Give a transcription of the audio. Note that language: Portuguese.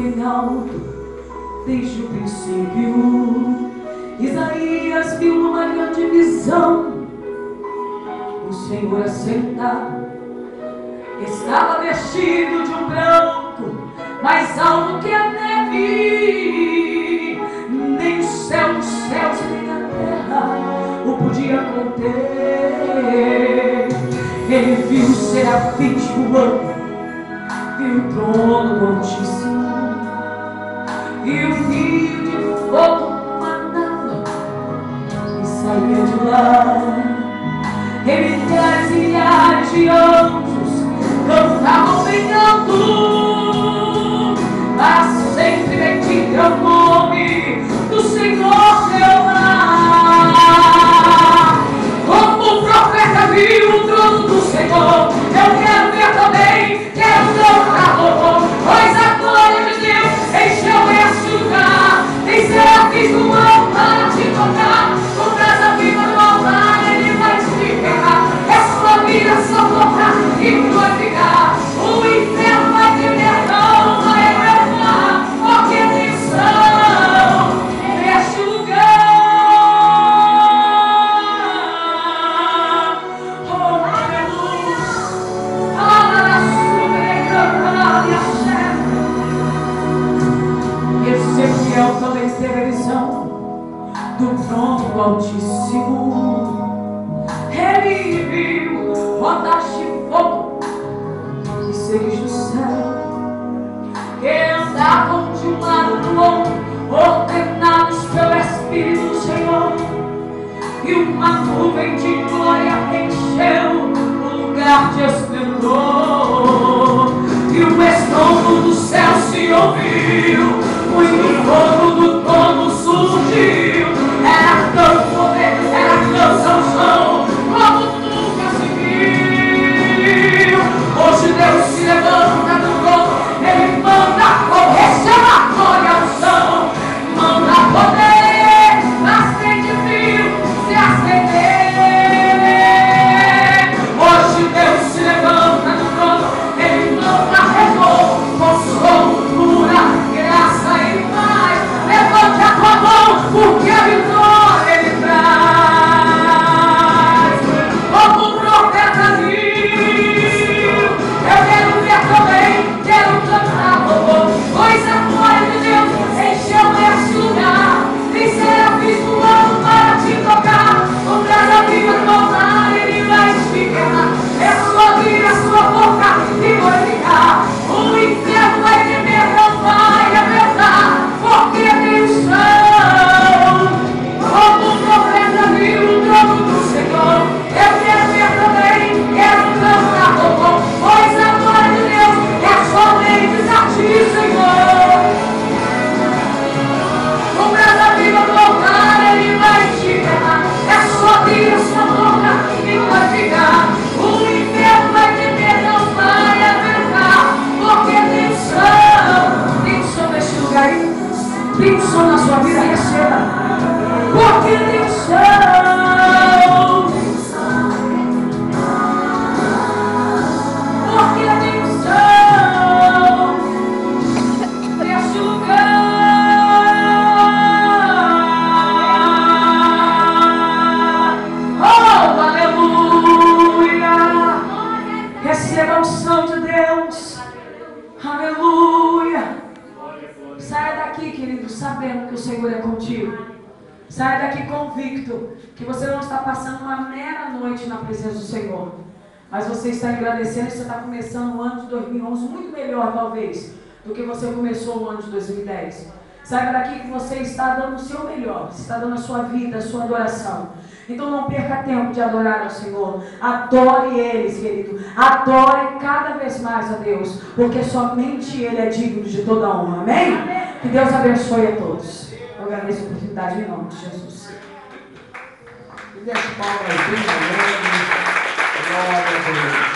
bem alto, desde o princípio. Isaías viu uma grande visão, o Senhor assentado, estava vestido de um branco, mais alto que a neve, nem o céu dos céus nem a terra o podia conter. Ele viu os serafins voando, viu o trono do Altíssimo, e o rio de fogo manava e saía de lá. E milhares e milhares de anjos cantavam bem alto, mas sempre bendito é o nome do Senhor Jeová. Como o profeta viu o trono do Senhor, eu quero ver também, quero tocá-lo, pois a glória de Deus encheu este lugar. Tem serafins no alto para te tocar, com brasa viva no altar ele vai te queimar. É sua vida, sua boca e glorificar. O inferno vai tremer, não vai aguentar, porque tem unção neste lugar. Oh, aleluia. Fala na sua cantada e a chefe. Ezequiel também teve a visão do trono do Altíssimo. Ele viu ondas de fogo e seres do céu que andavam de um lado para o outro, ordenados pelo Espírito do Senhor. E uma nuvem de glória encheu o lugar de esplendor. E o estrondo do céu se ouviu, muito fogo do trono surgiu. Era tanto poder, era tanta unção, como nunca se viu. Hoje Deus se levanta do trono, Ele manda correr, chama a glória, a unção, manda poder, mas tem de fio se acender. Hoje Deus se levanta do trono, Ele manda renovo, consolo, cura, graça e paz. Levante a tua mão, porque a vitória Ele traz. Como o profeta viu, eu quero ver também, quero cantar louvor, pois a glória de Deus encheu este lugar. Tem serafins voando para te tocar, com brasa viva no altar Ele vai te queimar. É sua vida, a sua boca e glorificar. O inferno vai tremer, não vai aguentar, porque tem unção. Como o profeta viu o trono do Senhor, eu quero ver também, quero cantar louvor, pois a glória de Deus é somente a ti, Senhor. Com brasa viva no altar Ele vai te queimar. É sua vida, sua boca e glorificar. O inferno vai tremer, não vai aguentar, porque tem unção neste lugar aí. Tem unção na sua vida, receba. Porque tem unção. Porque tem unção neste lugar. Oh, aleluia. Receba a unção de Deus. Aleluia. Saia daqui, querido, sabendo que o Senhor é contigo. Saia daqui convicto que você não está passando uma mera noite na presença do Senhor, mas você está agradecendo e você está começando o ano de 2011 muito melhor, talvez, do que você começou o ano de 2010. Saiba daqui que você está dando o seu melhor, você está dando a sua vida, a sua adoração. Então não perca tempo de adorar ao Senhor. Adore Ele, querido. Adore cada vez mais a Deus, porque somente Ele é digno de toda a honra. Amém? Que Deus abençoe a todos. Eu agradeço a oportunidade em nome de Jesus. E deixa o Paulo aí, glória a Deus.